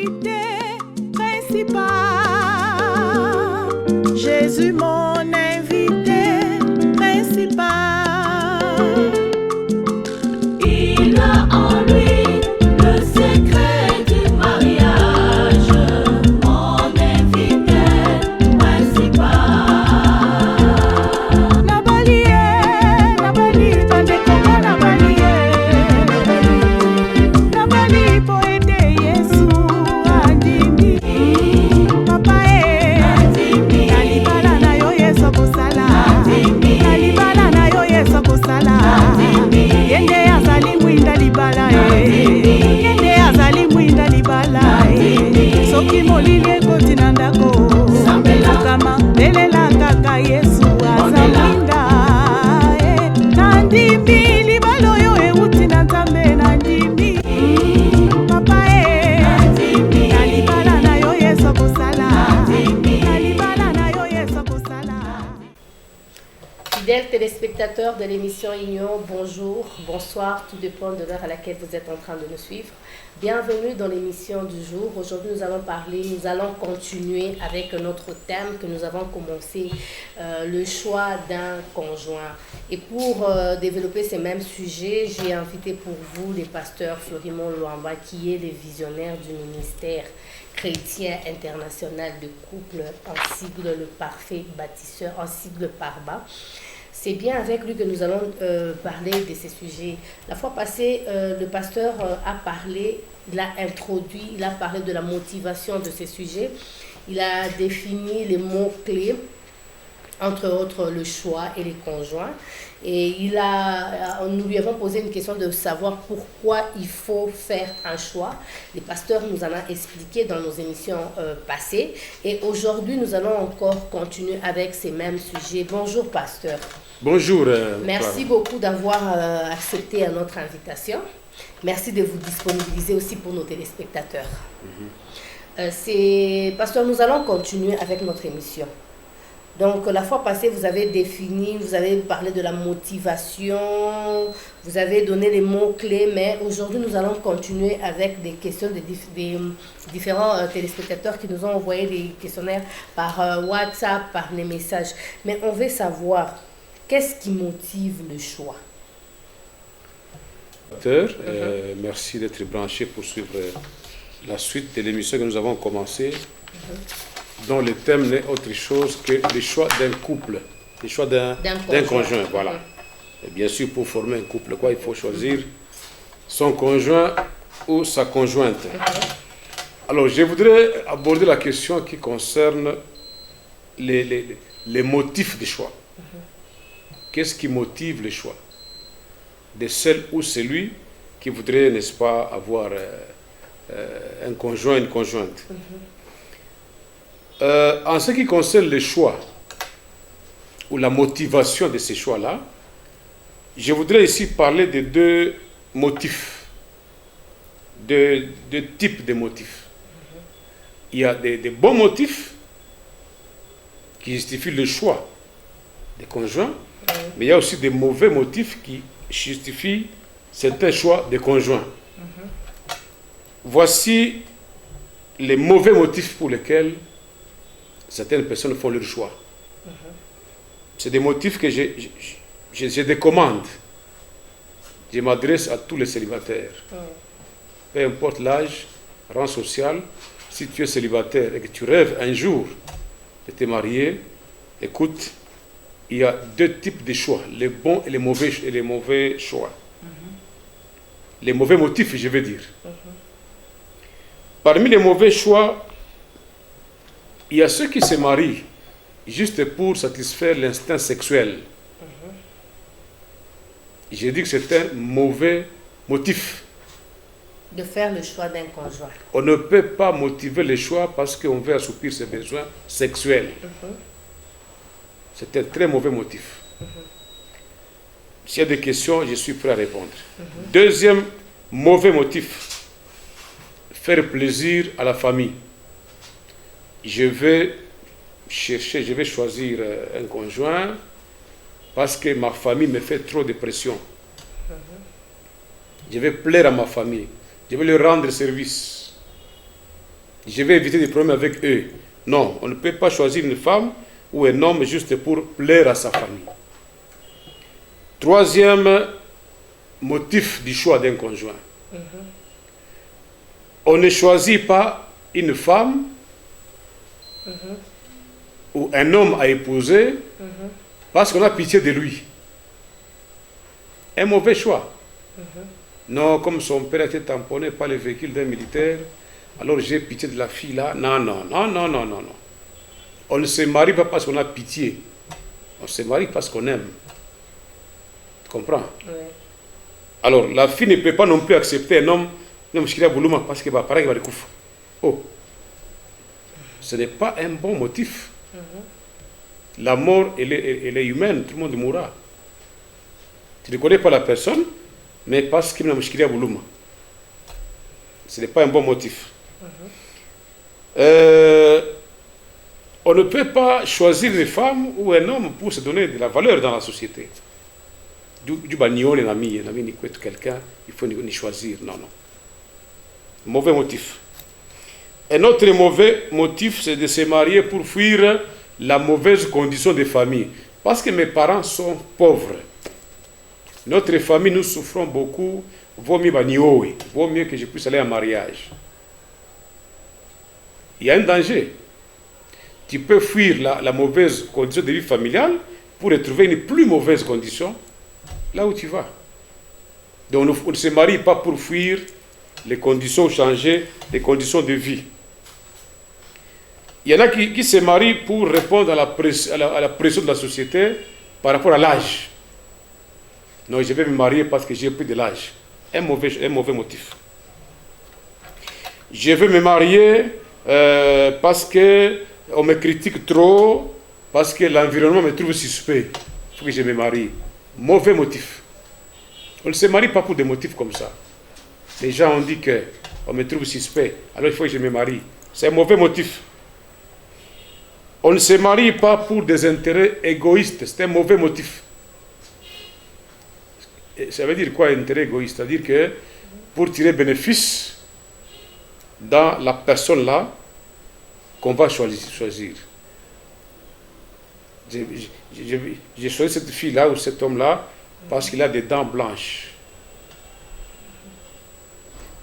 invité principal. Jésus, mon invité principal. Il a en lui le secret du mariage, mon invité principal. Nabali, bandeko nabali, nabali po ete Yesu andimi. Papa nalibala na yo Yesu kosala, nalibala na yo Yesu kosala. Yende azali mwinda libala, yende azali mwinda libala. Soki molili ekoti na ndako, kama belela kaka Yesu aza mwinda. Nandimi libala oyo euti na Nzambe nandimi. Papa nalibala na yo Yesu kosala, nalibala na yo Yesu kosala. Fidèles téléspectateurs de l'émission Union, bonjour, bonsoir, tout dépend de l'heure à laquelle vous êtes en train de nous suivre. Bienvenue dans l'émission du jour. Aujourd'hui, nous allons continuer avec notre thème que nous avons commencé, le choix d'un conjoint. Et pour développer ces mêmes sujets, j'ai invité pour vous le pasteur Florimond Luamba, qui est le visionnaire du ministère chrétien international de couple, en sigle le parfait bâtisseur, en sigle PARBA. C'est bien avec lui que nous allons parler de ces sujets. La fois passée, le pasteur a parlé, il a introduit, il a parlé de la motivation de ces sujets. Il a défini les mots-clés, entre autres le choix et les conjoints. Et nous lui avons posé une question de savoir pourquoi il faut faire un choix. Le pasteur nous en a expliqué dans nos émissions passées. Et aujourd'hui, nous allons encore continuer avec ces mêmes sujets. Bonjour, pasteur. Bonjour. Merci beaucoup d'avoir accepté notre invitation. Merci de vous disponibiliser aussi pour nos téléspectateurs. Pasteur, nous allons continuer avec notre émission. Donc, la fois passée, vous avez défini, vous avez parlé de la motivation, vous avez donné les mots-clés, mais aujourd'hui, nous allons continuer avec des questions des différents téléspectateurs qui nous ont envoyé des questionnaires par WhatsApp, par les messages. Mais on veut savoir, qu'est-ce qui motive le choix? Merci d'être branché pour suivre la suite de l'émission que nous avons commencée. Dont le thème n'est autre chose que le choix d'un couple, le choix d'un conjoint. Voilà. Et bien sûr, pour former un couple, il faut choisir son conjoint ou sa conjointe. Alors, je voudrais aborder la question qui concerne les motifs du choix. Qu'est-ce qui motive le choix de celle ou celui qui voudrait, n'est-ce pas, avoir un conjoint, une conjointe. En ce qui concerne le choix ou la motivation de ces choix-là, je voudrais ici parler de deux motifs, de types de motifs. Il y a des bons motifs qui justifient le choix des conjoints, mais il y a aussi des mauvais motifs qui justifient certains choix des conjoints. Voici les mauvais motifs pour lesquels certaines personnes font leur choix. C'est des motifs que je décommande. Je m'adresse à tous les célibataires. Peu importe l'âge, rang social, si tu es célibataire et que tu rêves un jour de te marier, écoute, il y a deux types de choix, les bons et les mauvais choix. Les mauvais motifs, je veux dire. Parmi les mauvais choix, il y a ceux qui se marient juste pour satisfaire l'instinct sexuel. J'ai dit que c'est un mauvais motif. De faire le choix d'un conjoint. On ne peut pas motiver le choix parce qu'on veut assoupir ses besoins sexuels. C'est un très mauvais motif. S'il y a des questions, je suis prêt à répondre. Deuxième mauvais motif, faire plaisir à la famille. Je vais choisir un conjoint parce que ma famille me fait trop de pression. Je vais plaire à ma famille. Je vais leur rendre service. je vais éviter des problèmes avec eux. Non, on ne peut pas choisir une femme ou un homme juste pour plaire à sa famille. Troisième motif du choix d'un conjoint. On ne choisit pas une femme ou un homme à épouser parce qu'on a pitié de lui. Un mauvais choix. Non, comme son père a été tamponné par le véhicule d'un militaire, alors j'ai pitié de la fille là. Non, non, non, non, non, non, non. On ne se marie pas parce qu'on a pitié. On se marie parce qu'on aime. Tu comprends? Oui. Alors, la fille ne peut pas non plus accepter un homme parce qu'il va paraître qu'il va découvrir. Oh, ce n'est pas un bon motif. La mort, elle est humaine, tout le monde mourra. Tu ne connais pas la personne, mais parce qu'il m'a mouchkiri à Boulouma. Ce n'est pas un bon motif. On ne peut pas choisir une femme ou un homme pour se donner de la valeur dans la société. Du bagnon, les amis, quelqu'un, il faut ni choisir. Non, non. Mauvais motif. Un autre mauvais motif, c'est de se marier pour fuir la mauvaise condition de famille. Parce que mes parents sont pauvres. Notre famille, nous souffrons beaucoup. Vaut mieux que je puisse aller en mariage. Il y a un danger. Tu peux fuir la mauvaise condition de vie familiale pour retrouver une plus mauvaise condition là où tu vas. Donc on ne se marie pas pour fuir les conditions changées, les conditions de vie. Il y en a qui se marient pour répondre à la pression de la société par rapport à l'âge. Non, je vais me marier parce que j'ai plus de l'âge. Un mauvais motif. Je veux me marier parce qu'on me critique trop, parce que l'environnement me trouve suspect. Il faut que je me marie. Mauvais motif. On ne se marie pas pour des motifs comme ça. Les gens ont dit qu'on me trouve suspect, alors il faut que je me marie. C'est un mauvais motif. On ne se marie pas pour des intérêts égoïstes. C'est un mauvais motif. Et ça veut dire quoi, intérêt égoïste? C'est-à-dire que pour tirer bénéfice dans la personne là qu'on va choisir. J'ai choisi cette fille-là ou cet homme-là parce qu'il a des dents blanches.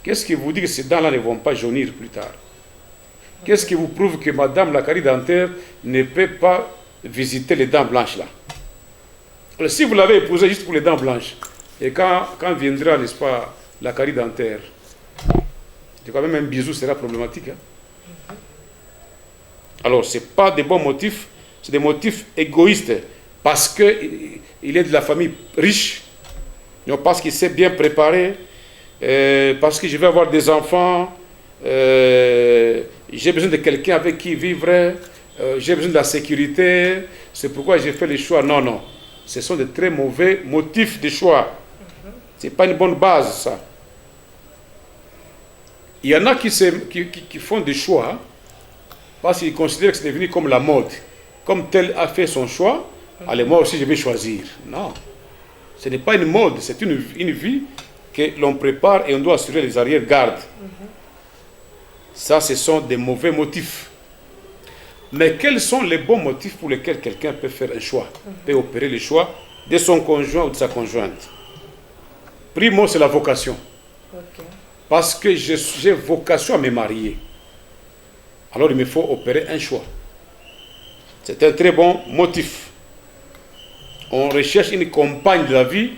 Qu'est-ce qui vous dit que ces dents-là ne vont pas jaunir plus tard? Qu'est-ce qui vous prouve que madame la carie dentaire ne peut pas visiter les dents blanches là? Alors, si vous l'avez épousée juste pour les dents blanches, et quand viendra, n'est-ce pas, la carie dentaire, quand même un bisou sera problématique. Hein? Alors, ce n'est pas des bons motifs, c'est des motifs égoïstes, parce qu'il est de la famille riche, non, parce qu'il s'est bien préparé, parce que je vais avoir des enfants, j'ai besoin de quelqu'un avec qui vivre, j'ai besoin de la sécurité, c'est pourquoi j'ai fait les choix. Non, non, ce sont de très mauvais motifs de choix. Ce n'est pas une bonne base, ça. Il y en a qui font des choix parce qu'ils considèrent que c'est devenu comme la mode. Comme tel a fait son choix, allez, moi aussi je vais choisir. Non, ce n'est pas une mode, c'est une vie que l'on prépare et on doit assurer les arrière-gardes. Ça, ce sont des mauvais motifs. Mais quels sont les bons motifs pour lesquels quelqu'un peut faire un choix, peut opérer le choix de son conjoint ou de sa conjointe? Primo, c'est la vocation. Ok. Parce que j'ai vocation à me marier. Alors il me faut opérer un choix. C'est un très bon motif. On recherche une compagne de la vie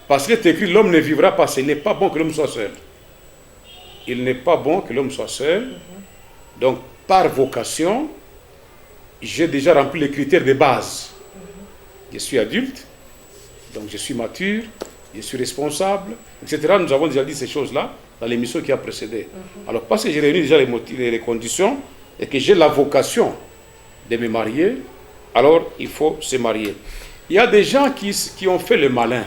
parce qu'il est écrit l'homme ne vivra pas seul. Il n'est pas bon que l'homme soit seul. Il n'est pas bon que l'homme soit seul. Donc, par vocation, j'ai déjà rempli les critères de base. Je suis adulte, donc je suis mature, je suis responsable, etc. Nous avons déjà dit ces choses-là dans l'émission qui a précédé. Alors, parce que j'ai réuni déjà les conditions et que j'ai la vocation de me marier, alors il faut se marier. Il y a des gens qui ont fait le malin.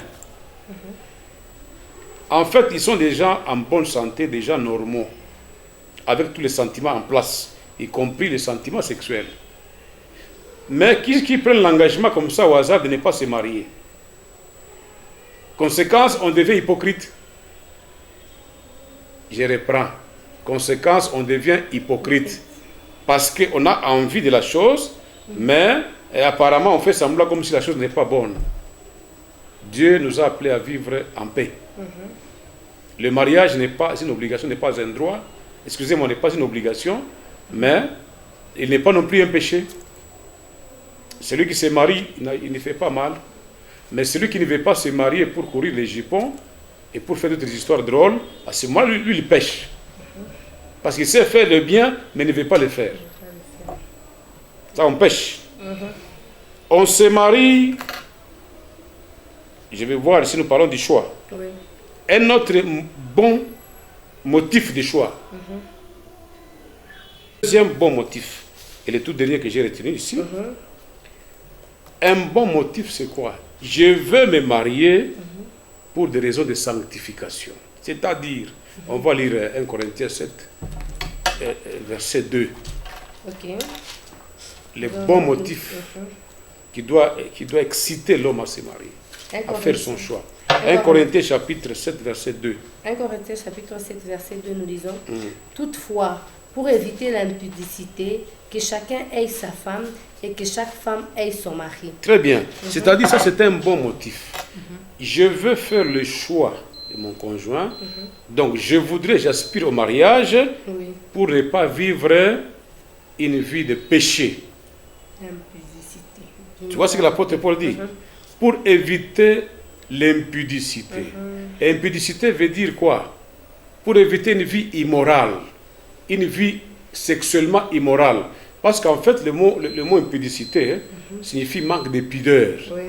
En fait, ils sont des gens en bonne santé, des gens normaux, avec tous les sentiments en place, y compris les sentiments sexuels. Mais qui prennent l'engagement comme ça au hasard de ne pas se marier. Conséquence, on devient hypocrite. Je reprends. Conséquence, on devient hypocrite. Parce qu'on a envie de la chose, mais apparemment on fait semblant comme si la chose n'est pas bonne. Dieu nous a appelés à vivre en paix. Le mariage n'est pas une obligation, n'est pas un droit. Excusez-moi, n'est pas une obligation, mais il n'est pas non plus un péché. Celui qui se marie, il ne fait pas mal. Mais celui qui ne veut pas se marier pour courir les jupons et pour faire d'autres histoires drôles, à ce moment-là, lui, il pêche. Parce qu'il sait faire le bien, mais ne veut pas le faire. Ça, on pêche. On se marie. Je vais voir si nous parlons du choix. Oui. Un autre bon motif de choix. Deuxième bon motif, et le tout dernier que j'ai retenu ici. Un bon motif, c'est quoi? Je veux me marier pour des raisons de sanctification. C'est-à-dire, on va lire 1 Corinthiens 7, verset 2. Ok. Le bon motif qui doit exciter l'homme à se marier, à faire son choix. 1 Corinthiens chapitre 7, verset 2. 1 Corinthiens chapitre 7, verset 2, nous lisons. Toutefois, pour éviter l'impudicité, que chacun ait sa femme et que chaque femme ait son mari. Très bien. C'est-à-dire, ça c'est un bon motif. Je veux faire le choix de mon conjoint. Donc, j'aspire au mariage pour ne pas vivre une vie de péché. Impudicité. Tu vois ce que l'apôtre Paul dit? Pour éviter l'impudicité. Et impudicité veut dire quoi? Pour éviter une vie immorale, une vie sexuellement immorale. Parce qu'en fait, le mot impudicité signifie manque de pudeur. Oui.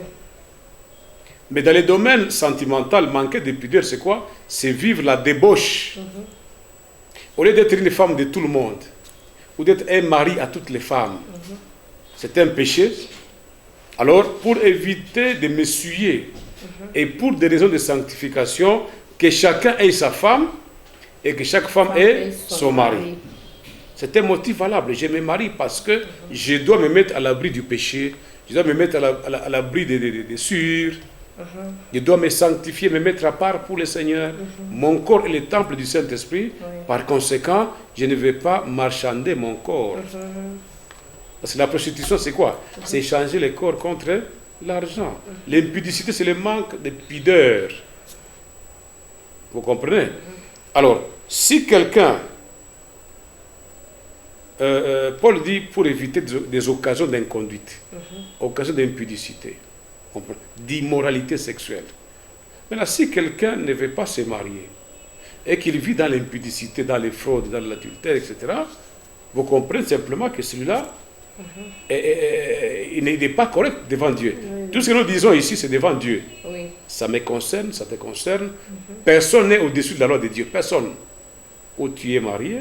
Mais dans les domaines sentimental, manquer de pudeur, c'est quoi? C'est vivre la débauche. Au lieu d'être une femme de tout le monde, ou d'être un mari à toutes les femmes, c'est un péché. Alors, pour éviter de m'essuyer, et pour des raisons de sanctification, que chacun ait sa femme, et que chaque femme ait son mari. C'est un motif valable. Je me marie parce que je dois me mettre à l'abri du péché, je dois me mettre à l'abri des sûrs, je dois me sanctifier, me mettre à part pour le Seigneur. Mon corps est le temple du Saint-Esprit. Par conséquent, je ne vais pas marchander mon corps. Parce que la prostitution, c'est quoi? C'est échanger le corps contre l'argent. L'impudicité, c'est le manque de pudeur. Vous comprenez? Alors, si quelqu'un... Paul dit pour éviter des occasions d'inconduite, occasions d'impudicité, d'immoralité sexuelle. Maintenant, si quelqu'un ne veut pas se marier et qu'il vit dans l'impudicité, dans les fraudes, dans l'adultère, etc., vous comprenez simplement que celui-là, il n'est pas correct devant Dieu. Tout ce que nous disons ici, c'est devant Dieu. Ça me concerne, ça te concerne. Personne n'est au-dessus de la loi de Dieu. Personne. Ou tu es marié,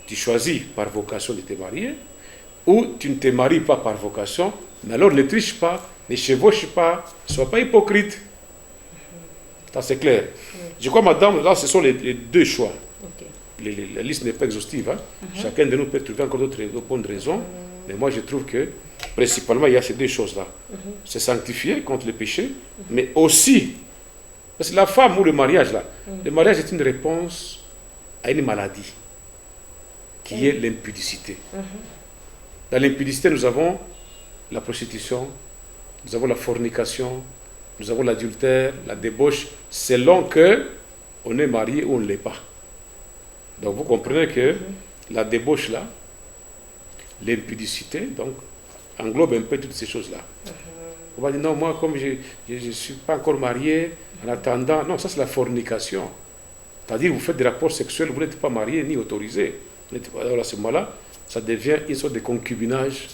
tu choisis par vocation de te marier, ou tu ne te maries pas par vocation, mais alors ne triche pas, ne chevauche pas, ne sois pas hypocrite. Ça c'est clair. Je crois, madame, là ce sont les deux choix. La liste n'est pas exhaustive. Chacun de nous peut trouver encore d'autres bonnes raisons, mais moi je trouve que principalement il y a ces deux choses-là. C'est sanctifier contre le péché, mais aussi, parce que la femme ou le mariage, là, le mariage est une réponse à une maladie, qui est l'impudicité. Dans l'impudicité, nous avons la prostitution, nous avons la fornication, nous avons l'adultère, la débauche, selon que on est marié ou on ne l'est pas. Donc vous comprenez que la débauche là, l'impudicité, donc, englobe un peu toutes ces choses-là. On va dire, non, moi, comme je ne suis pas encore marié, en attendant, non, ça c'est la fornication. C'est-à-dire, vous faites des rapports sexuels, vous n'êtes pas marié ni autorisé. Alors à ce moment-là, ça devient une sorte de concubinage,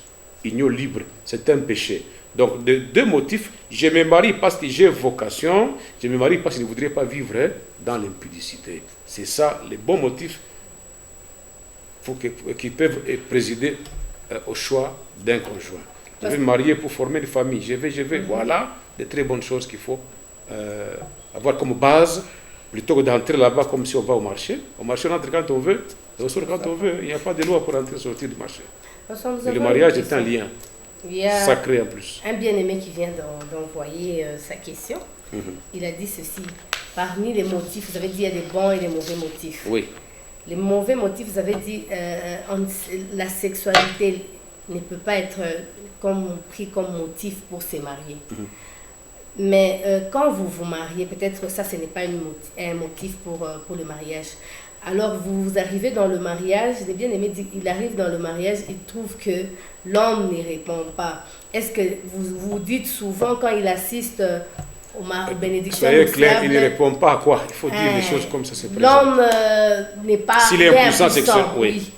union libre. C'est un péché. Donc, deux motifs. Je me marie parce que j'ai vocation, je me marie parce que je ne voudrais pas vivre dans l'impudicité. C'est ça, les bons motifs qui peuvent présider au choix d'un conjoint. Je vais me marier pour former une famille. Je vais. Voilà des très bonnes choses qu'il faut avoir comme base, plutôt que d'entrer là-bas comme si on va au marché. Au marché, on entre quand on veut, et on sort quand on veut. Il n'y a pas de loi pour entrer et sortir du marché. Et le mariage est un lien sacré en plus. Un bien-aimé qui vient d'envoyer sa question, il a dit ceci. Parmi les motifs, vous avez dit il y a des bons et des mauvais motifs. Oui. les mauvais motifs, vous avez dit, la sexualité ne peut pas être pris comme motif pour se marier. Mais quand vous vous mariez, peut-être ça, ce n'est pas un motif pour le mariage. Alors, vous arrivez dans le mariage, j'ai bien aimé dire, il arrive dans le mariage, il trouve que l'homme n'y répond pas. Est-ce que vous dites souvent quand il assiste aux bénédictions c'est clair, il ne répond pas à quoi? Il faut dire les choses comme ça se présente. L'homme n'est pas s'il est impuissant sexuellement, oui.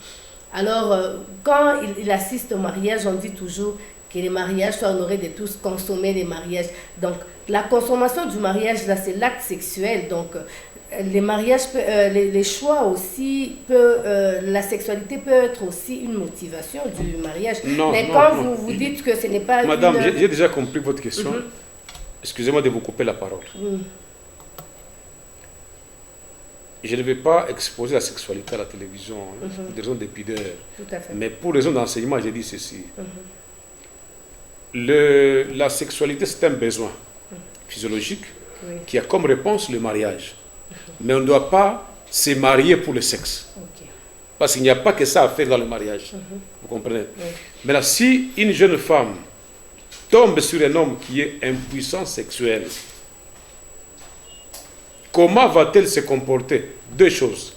Alors, quand il assiste au mariage, on dit toujours que les mariages soient honorés de tous, consommer les mariages. Donc, la consommation du mariage, là, c'est l'acte sexuel. Donc, les mariages, les choix aussi, la sexualité peut être aussi une motivation du mariage. Non, mais non, quand non. vous dites que ce n'est pas... Madame, j'ai déjà compris votre question. Excusez-moi de vous couper la parole. Je ne vais pas exposer la sexualité à la télévision pour des raisons de pudeur. Tout à fait. Mais pour raison d'enseignement, j'ai dit ceci. La sexualité, c'est un besoin physiologique qui a comme réponse le mariage. Mais on ne doit pas se marier pour le sexe. Parce qu'il n'y a pas que ça à faire dans le mariage. Vous comprenez? Maintenant, si une jeune femme tombe sur un homme qui est impuissant sexuel, comment va-t-elle se comporter? Deux choses.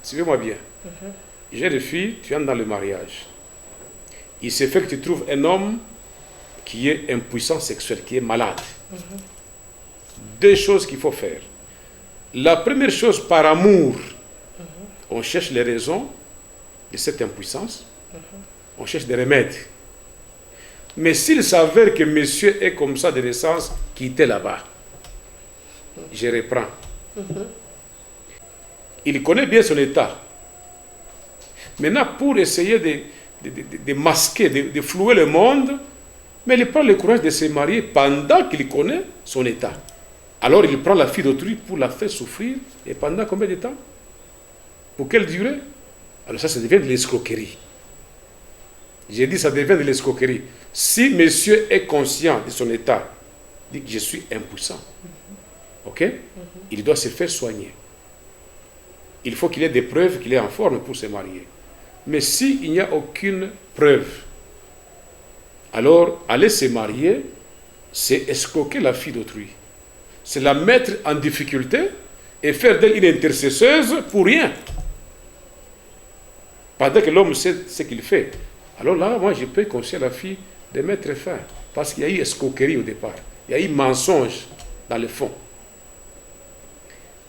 Suivez-moi bien. Jeune fille, tu entres dans le mariage. Il se fait que tu trouves un homme qui est impuissant sexuel, qui est malade. Deux choses qu'il faut faire. La première chose, par amour, on cherche les raisons de cette impuissance. On cherche des remèdes. Mais s'il s'avère que monsieur est comme ça de naissance, quittez là-bas. Je reprends. Il connaît bien son état. Maintenant, pour essayer de masquer, de flouer le monde, mais il prend le courage de se marier pendant qu'il connaît son état. Alors il prend la fille d'autrui pour la faire souffrir. Et pendant combien de temps? Pour quelle durée? Alors ça devient de l'escroquerie. J'ai dit ça devient de l'escroquerie. Si monsieur est conscient de son état, dit que je suis impuissant, ok? Il doit se faire soigner. Il faut qu'il ait des preuves qu'il est en forme pour se marier. Mais s'il n'y a aucune preuve, alors aller se marier, c'est escroquer la fille d'autrui. C'est la mettre en difficulté et faire d'elle une intercesseuse pour rien. Pendant que l'homme sait ce qu'il fait. Alors là, moi, je peux conseiller à la fille de mettre fin. Parce qu'il y a eu escroquerie au départ. Il y a eu mensonge dans le fond.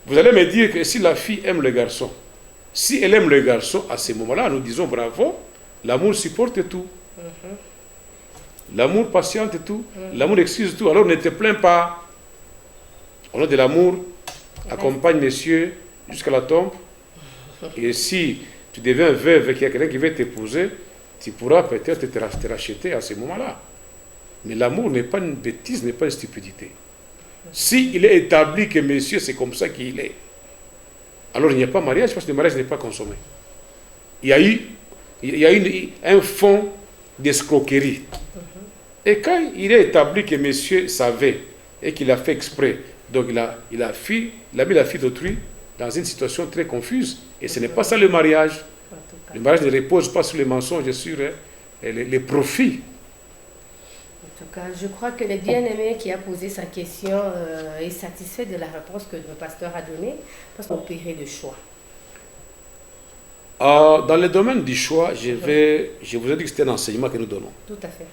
Vous allez me dire que si la fille aime le garçon, si elle aime le garçon, à ce moment-là, nous disons bravo, l'amour supporte tout. L'amour patiente tout. L'amour excuse tout. Alors ne te plains pas. On a de l'amour, accompagne monsieur jusqu'à la tombe. Et si tu deviens veuve et qu'il y a quelqu'un qui veut t'épouser, tu pourras peut-être te racheter à ce moment-là. Mais l'amour n'est pas une bêtise, n'est pas une stupidité. Si il est établi que monsieur c'est comme ça qu'il est, alors il n'y a pas mariage parce que le mariage n'est pas consommé. Il y a eu un fond d'escroquerie. Et quand il est établi que monsieur savait et qu'il a fait exprès, donc il a mis la fille d'autrui dans une situation très confuse. Et ce n'est pas ça le mariage. Le mariage ne repose pas sur les mensonges et sur les profits. En tout cas, je crois que le bien-aimé qui a posé sa question est satisfait de la réponse que le pasteur a donnée, parce qu'on opérait le choix. Dans le domaine du choix, je vous ai dit que c'était un enseignement que nous donnons. Tout à fait.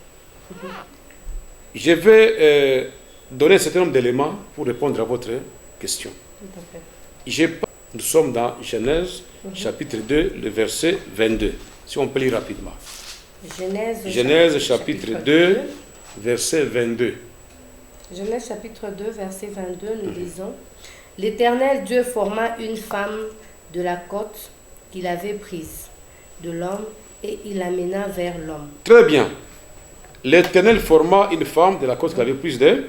Je vais donner un certain nombre d'éléments pour répondre à votre question. Tout à fait. Nous sommes dans Genèse, chapitre 2, le verset 22. Si on peut lire rapidement. Genèse chapitre 2, verset 22. Genèse chapitre 2, verset 22, nous lisons: L'Éternel Dieu forma une femme de la côte qu'il avait prise de l'homme et il l'amena vers l'homme. Très bien. L'Éternel forma une femme de la côte qu'il avait prise de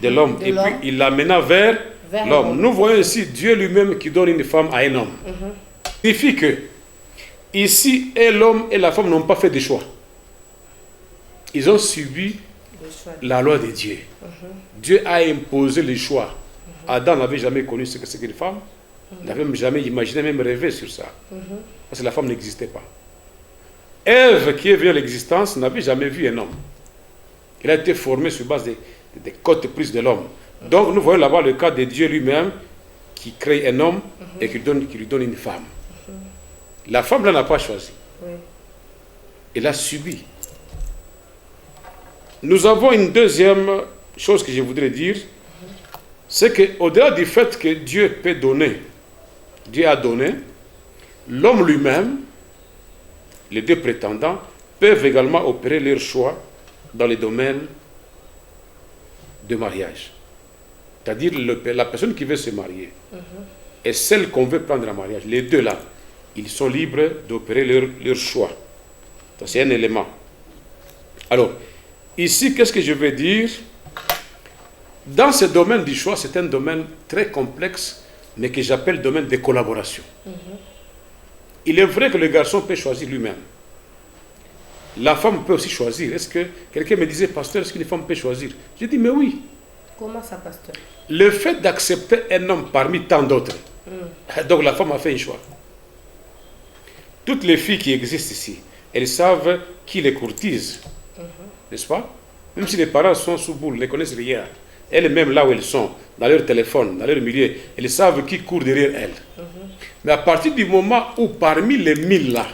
l'homme et puis il l'amena vers l'homme. Nous voyons ici Dieu lui-même qui donne une femme à un homme. Ça signifie que ici, l'homme et la femme n'ont pas fait de choix. Ils ont subi la loi de Dieu. Dieu a imposé le choix. Adam n'avait jamais connu ce que c'est qu'une femme. n'avait même jamais imaginé, même rêvé sur ça. Parce que la femme n'existait pas. Ève, qui est venue à l'existence, n'avait jamais vu un homme. Il a été formé sur base des codes prises de l'homme. Donc nous voyons là-bas le cas de Dieu lui-même qui crée un homme et qui lui donne une femme. La femme là n'a pas choisi. Elle a subi. Nous avons une deuxième chose que je voudrais dire, c'est qu'au-delà du fait que Dieu peut donner, Dieu a donné, l'homme lui-même, les deux prétendants, peuvent également opérer leur choix dans les domaines de mariage. C'est-à-dire la personne qui veut se marier et celle qu'on veut prendre en mariage, les deux là, ils sont libres d'opérer leur choix. C'est un élément. Alors, ici, qu'est-ce que je veux dire? Dans ce domaine du choix, c'est un domaine très complexe, mais que j'appelle domaine de collaboration. Il est vrai que le garçon peut choisir lui-même. La femme peut aussi choisir. Est-ce que quelqu'un me disait, pasteur, est-ce qu'une femme peut choisir? J'ai dit, mais oui. Comment ça, pasteur? Le fait d'accepter un homme parmi tant d'autres, donc la femme a fait un choix. Toutes les filles qui existent ici, elles savent qui les courtise, n'est-ce pas? Même si les parents sont sous boule, ne connaissent rien. Elles-mêmes, là où elles sont, dans leur téléphone, dans leur milieu, elles savent qui court derrière elles. Mais à partir du moment où, parmi les 1000 là,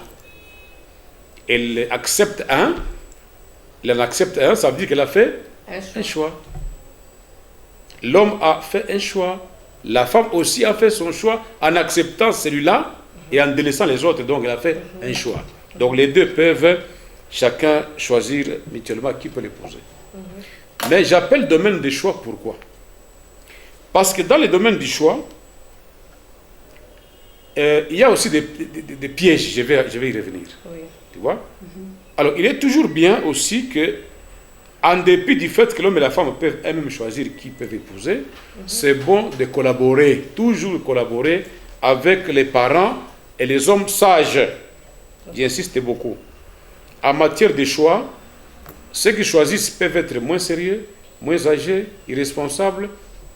elle accepte un, elle en accepte un, ça veut dire qu'elle a fait un choix. L'homme a fait un choix. La femme aussi a fait son choix en acceptant celui-là et en délaissant les autres. Donc, elle a fait un choix. Donc, les deux peuvent chacun choisir mutuellement qui peut l'épouser. Mais j'appelle domaine de choix, pourquoi? Parce que dans le domaine du choix, il y a aussi des pièges, je vais y revenir. Tu vois? Alors, il est toujours bien aussi que, en dépit du fait que l'homme et la femme peuvent eux-mêmes choisir qui peuvent épouser, c'est bon de collaborer, toujours collaborer avec les parents et les hommes sages. J'insiste beaucoup. En matière de choix, ceux qui choisissent peuvent être moins sérieux, moins âgés, irresponsables,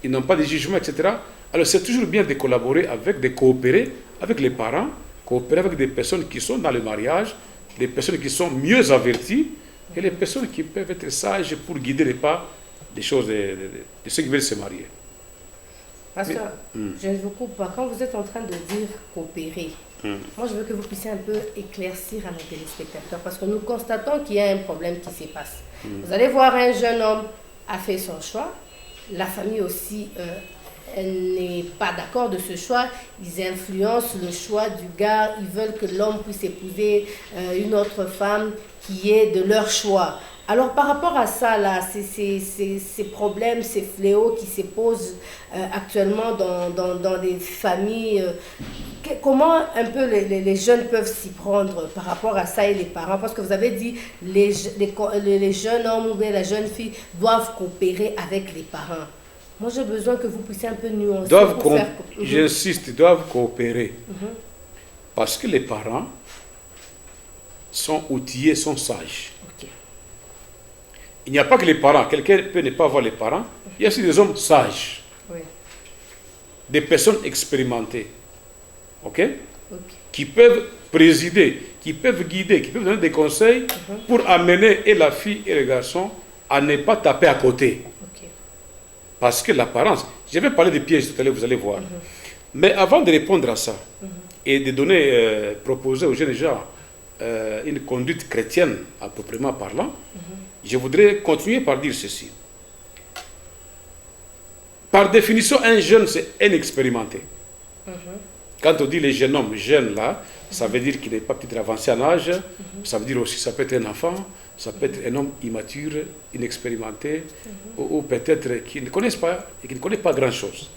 ils n'ont pas de jugement, etc. Alors c'est toujours bien de collaborer de coopérer avec les parents, coopérer avec des personnes qui sont dans le mariage, des personnes qui sont mieux averties, et les personnes qui peuvent être sages pour guider les pas des choses de ceux qui veulent se marier. Pasteur, je ne vous coupe pas. Quand vous êtes en train de dire coopérer, moi je veux que vous puissiez un peu éclaircir à nos téléspectateurs, parce que nous constatons qu'il y a un problème qui se passe. Vous allez voir, un jeune homme a fait son choix, la famille aussi elle n'est pas d'accord de ce choix, ils influencent le choix du gars, ils veulent que l'homme puisse épouser une autre femme qui est de leur choix. Alors par rapport à ça, là, ces problèmes, ces fléaux qui se posent actuellement dans des familles, comment un peu les jeunes peuvent s'y prendre par rapport à ça et les parents? Parce que vous avez dit les jeunes hommes ou bien la jeune fille doivent coopérer avec les parents. Moi, j'ai besoin que vous puissiez un peu nuancer. J'insiste, ils doivent coopérer. Parce que les parents sont outillés, sont sages. Il n'y a pas que les parents. Quelqu'un peut ne pas avoir les parents. Il y a aussi des hommes sages. Des personnes expérimentées. Qui peuvent présider, qui peuvent guider, qui peuvent donner des conseils pour amener et la fille et le garçon à ne pas taper à côté. Parce que l'apparence, je vais parler des pièges tout à l'heure, vous allez voir. Mais avant de répondre à ça et de donner, proposer aux jeunes gens une conduite chrétienne, à peu près parlant, je voudrais continuer par dire ceci. Par définition, un jeune, c'est inexpérimenté. Quand on dit les jeunes hommes, jeunes là, ça veut dire qu'il n'est pas peut-être avancé en âge, ça veut dire aussi ça peut être un enfant, ça peut être un homme immature, inexpérimenté, ou peut-être qui ne connaissent pas et qui ne connaît pas grand-chose.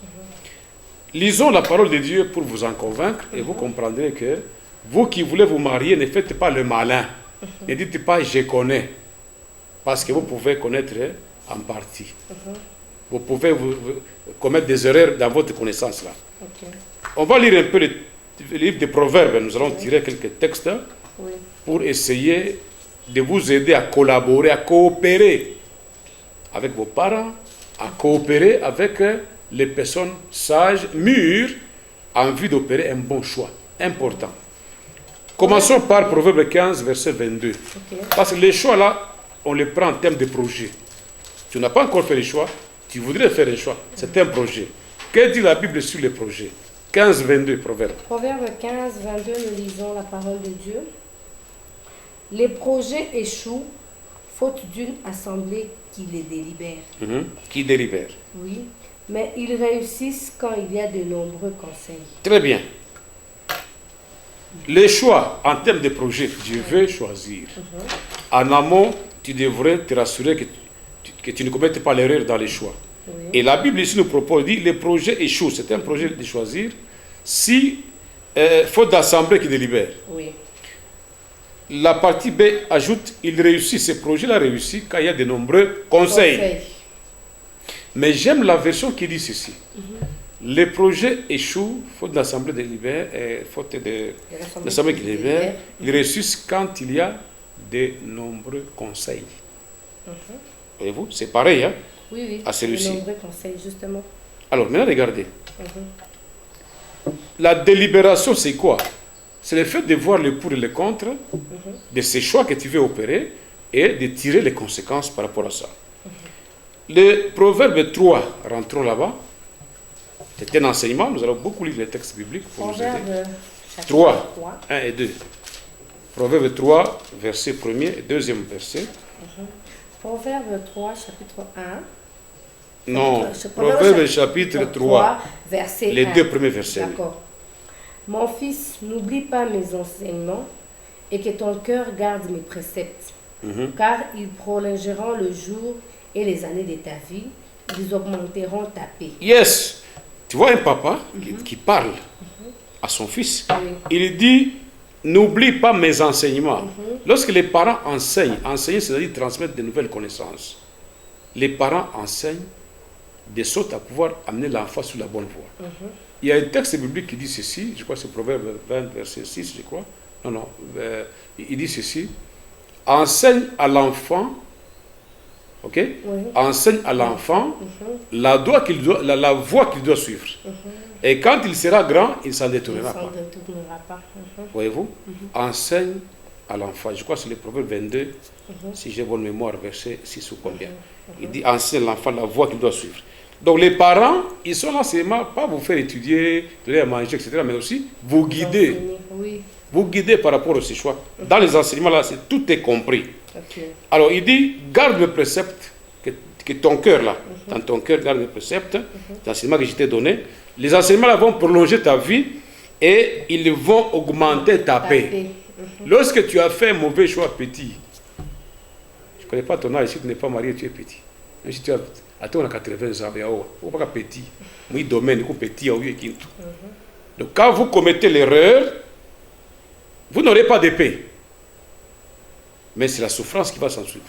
Lisons la parole de Dieu pour vous en convaincre et vous comprendrez que vous qui voulez vous marier, ne faites pas le malin. Ne dites pas je connais, parce que vous pouvez connaître en partie. Vous pouvez vous commettre des erreurs dans votre connaissance là. On va lire un peu le livre des Proverbes. Nous allons tirer quelques textes pour essayer de vous aider à collaborer, à coopérer avec vos parents, à coopérer avec les personnes sages, mûres, en vue d'opérer un bon choix. Important. Commençons par Proverbe 15, verset 22. Ok. Parce que les choix là, on les prend en termes de projet. Tu n'as pas encore fait les choix, tu voudrais faire un choix. C'est un projet. Que dit la Bible sur les projets? 15, 22, Proverbe. Proverbe 15, 22, nous lisons la parole de Dieu. Les projets échouent, faute d'une assemblée qui les délibère. Qui délibère. Oui, mais ils réussissent quand il y a de nombreux conseils. Très bien. Les choix en termes de projet, je veux choisir. En amont, tu devrais te rassurer que tu ne commettes pas l'erreur dans les choix. Oui. Et la Bible ici nous propose, dit, les projets échouent. C'est un projet de choisir si faute d'assemblée qui délibère. Oui. La partie B ajoute, il réussit, ce projet-là réussit quand il y a de nombreux conseils. Mais j'aime la version qui dit ceci. Les projets échouent, faute d'assemblée délibère, faute d'assemblée qui délibère, ils réussissent quand il y a de nombreux conseils. Voyez-vous, c'est pareil, hein, Oui, oui. à celui-ci. De nombreux conseils, justement. Alors, maintenant, regardez. La délibération, c'est quoi? C'est le fait de voir le pour et le contre de ces choix que tu veux opérer et de tirer les conséquences par rapport à ça. Le Proverbe 3, rentrons là-bas. C'est un enseignement, nous allons beaucoup lire les textes bibliques pour nous aider. Proverbe 3, 1 et 2. Proverbe 3, verset 1er et 2e verset. Proverbe 3, chapitre 1. Non, Proverbe chapitre 3, verset les 1. deux premiers versets. D'accord. Mon fils, n'oublie pas mes enseignements et que ton cœur garde mes préceptes, car ils prolongeront le jour et les années de ta vie, ils augmenteront ta paix. Yes, tu vois un papa qui parle à son fils. Oui. Il dit, n'oublie pas mes enseignements. Lorsque les parents enseignent, enseigner c'est-à-dire transmettre de nouvelles connaissances. Les parents enseignent de sorte à pouvoir amener l'enfant sur la bonne voie. Il y a un texte biblique qui dit ceci, je crois que c'est Proverbe 20, verset 6, je crois. Non, il dit ceci. Enseigne à l'enfant, ok? Enseigne à l'enfant la voie qu'il doit suivre. Et quand il sera grand, il ne s'en détournera pas. Voyez-vous? Enseigne à l'enfant. Je crois que c'est le Proverbe 22, si j'ai bonne mémoire, verset 6 ou combien. Il dit enseigne à l'enfant la voie qu'il doit suivre. Donc les parents, ils sont là seulement pas vous faire étudier, donner à manger, etc., mais aussi vous guider. Oui. Vous guider par rapport à ces choix. Dans les enseignements là, tout est compris. Okay. Alors il dit, garde le précepte, que ton cœur là, dans ton cœur, garde le précepte, l'enseignement que je t'ai donné. Les enseignements là vont prolonger ta vie et ils vont augmenter ta paix. Lorsque tu as fait un mauvais choix petit, je ne connais pas ton âge, si tu n'es pas marié, tu es petit. Même si tu as, attends, on a 80 ans, il n'y a pas petit. Oui, domaine, il petit, il y a donc quand vous commettez l'erreur, vous n'aurez pas de paix. Mais c'est la souffrance qui va s'en suivre.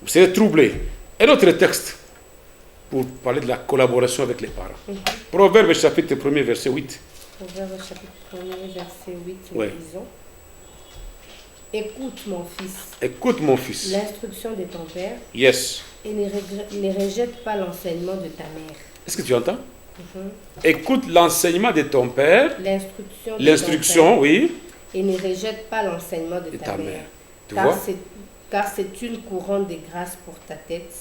Vous serez troublé. Un autre texte pour parler de la collaboration avec les parents. Proverbe chapitre 1er, verset 8. Proverbe chapitre 1er, verset 8, nous Ouais. lisons. Écoute mon fils. Écoute mon fils. L'instruction de ton père. Yes. Et ne rejette pas l'enseignement de ta mère. Est-ce que tu entends? Écoute l'enseignement de ton père. L'instruction de L'instruction, ton père, oui. Et ne rejette pas l'enseignement de ta mère. Tu vois? Car c'est une couronne de grâce pour ta tête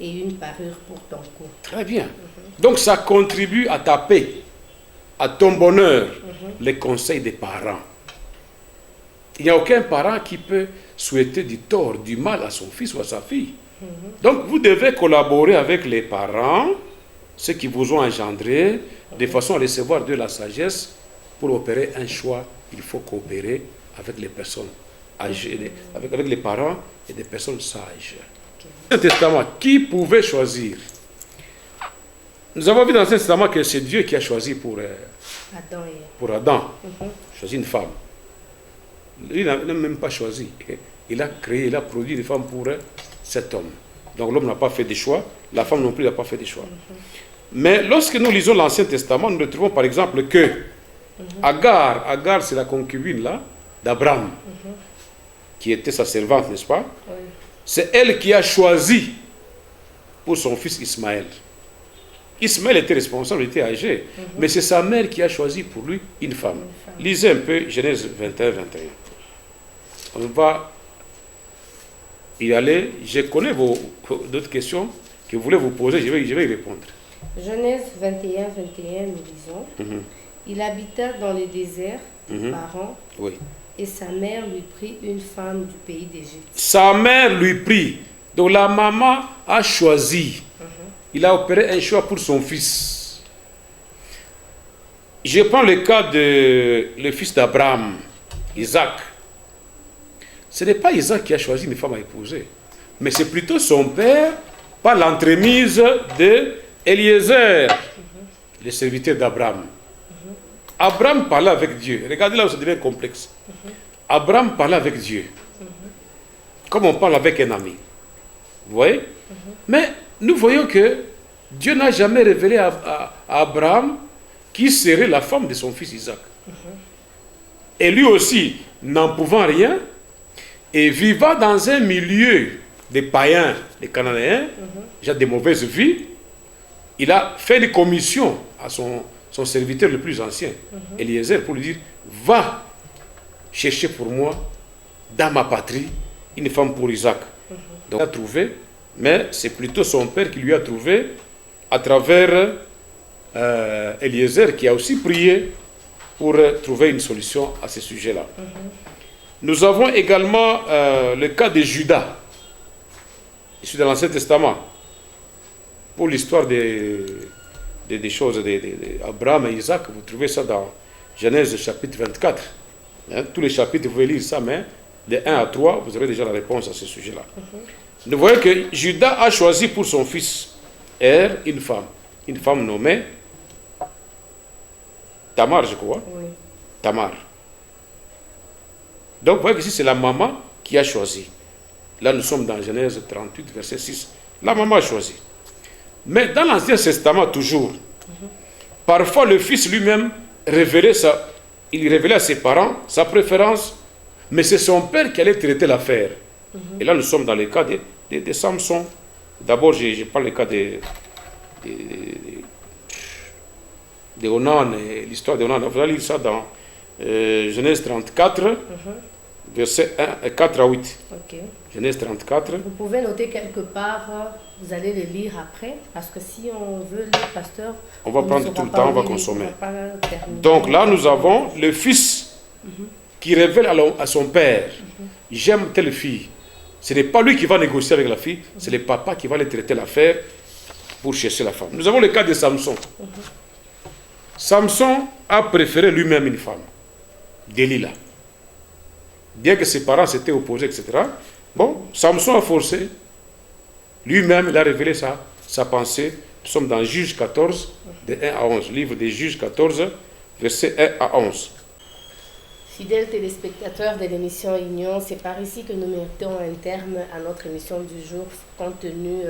et une parure pour ton cou. Très bien. Donc ça contribue à ta paix, à ton bonheur, les conseils des parents. Il n'y a aucun parent qui peut souhaiter du tort, du mal à son fils ou à sa fille. Donc vous devez collaborer avec les parents, ceux qui vous ont engendré, de façon à recevoir de la sagesse. Pour opérer un choix, il faut coopérer avec les personnes âgées, avec les parents et des personnes sages. Dans l'Ancien Testament, qui pouvait choisir? Nous avons vu dans l'Ancien Testament que c'est Dieu qui a choisi pour Adam, choisi une femme. Lui n'a même pas choisi. Il a créé, il a produit une femme pour cet homme. Donc l'homme n'a pas fait de choix, la femme non plus n'a pas fait de choix. Mais lorsque nous lisons l'Ancien Testament, nous retrouvons par exemple que Agar c'est la concubine là d'Abraham, qui était sa servante, n'est-ce pas? C'est elle qui a choisi pour son fils Ismaël. Ismaël était responsable, il était âgé, mais c'est sa mère qui a choisi pour lui une femme. Lisez un peu Genèse 21, 21. On va y aller. Je connais d'autres questions que vous voulez vous poser, je vais y répondre. Genèse 21, 21, nous lisons. Il habita dans les déserts de Paran, Oui. et sa mère lui prit une femme du pays d'Égypte. Sa mère lui prit. Donc la maman a choisi. Il a opéré un choix pour son fils. Je prends le cas de le fils d'Abraham, Isaac. Ce n'est pas Isaac qui a choisi une femme à épouser, mais c'est plutôt son père par l'entremise de Eliezer, le serviteur d'Abraham. Abraham parlait avec Dieu. Regardez là où ça devient complexe. Abraham parlait avec Dieu. Comme on parle avec un ami. Vous voyez? Mais nous voyons que Dieu n'a jamais révélé à Abraham qui serait la femme de son fils Isaac. Et lui aussi, n'en pouvant rien, et vivant dans un milieu des païens, des Cananéens, déjà des mauvaises vies, il a fait une commission à son serviteur le plus ancien, Eliezer, pour lui dire, va chercher pour moi, dans ma patrie, une femme pour Isaac. Donc il a trouvé, mais c'est plutôt son père qui lui a trouvé à travers Eliezer, qui a aussi prié pour trouver une solution à ce sujet-là. Nous avons également le cas de Judas, issu de l'Ancien Testament, pour l'histoire des choses d'Abraham et Isaac. Vous trouvez ça dans Genèse chapitre 24. Hein, tous les chapitres, vous pouvez lire ça, mais de 1 à 3, vous aurez déjà la réponse à ce sujet-là. Nous voyons que Judas a choisi pour son fils une femme nommée Tamar, je crois. Oui. Tamar. Donc, vous voyez que ici, c'est la maman qui a choisi. Là, nous sommes dans Genèse 38, verset 6. La maman a choisi. Mais dans l'Ancien Testament, toujours, parfois le fils lui-même il révélait à ses parents sa préférence, mais c'est son père qui allait traiter l'affaire. Et là, nous sommes dans le cas de Samson. D'abord, je parle du cas de Onan, l'histoire de Onan. Vous allez lire ça dans Genèse 34, versets 4 à 8. Ok. Genèse 34. Vous pouvez noter quelque part, vous allez le lire après, parce que si on veut lire, pasteur, on va prendre tout le temps, on va consommer. Terminer. Donc là, nous avons le fils qui révèle à son père, j'aime telle fille. Ce n'est pas lui qui va négocier avec la fille, c'est le papa qui va aller traiter l'affaire pour chercher la femme. Nous avons le cas de Samson. Samson a préféré lui-même une femme, Delilah. Bien que ses parents s'étaient opposés, etc. Bon, Samson a forcé. Lui-même, il a révélé sa pensée. Nous sommes dans Juges 14, de 1 à 11. Livre des Juges 14, versets 1 à 11. Fidèles téléspectateurs de l'émission Union, c'est par ici que nous mettons un terme à notre émission du jour. Compte tenu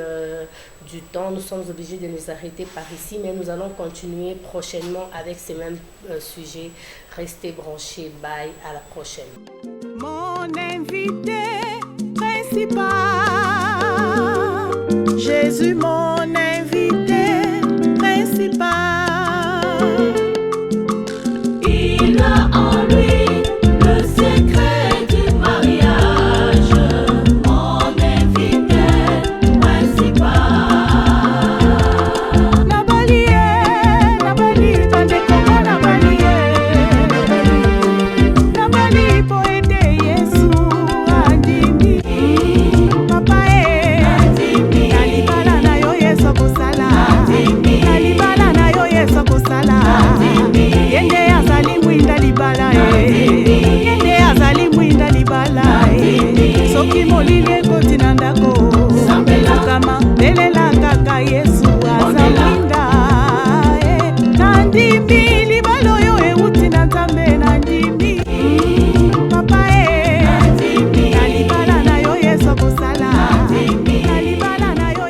du temps, nous sommes obligés de nous arrêter par ici, mais nous allons continuer prochainement avec ces mêmes sujets. Restez branchés, bye, à la prochaine. Mon invité principal, Jésus mon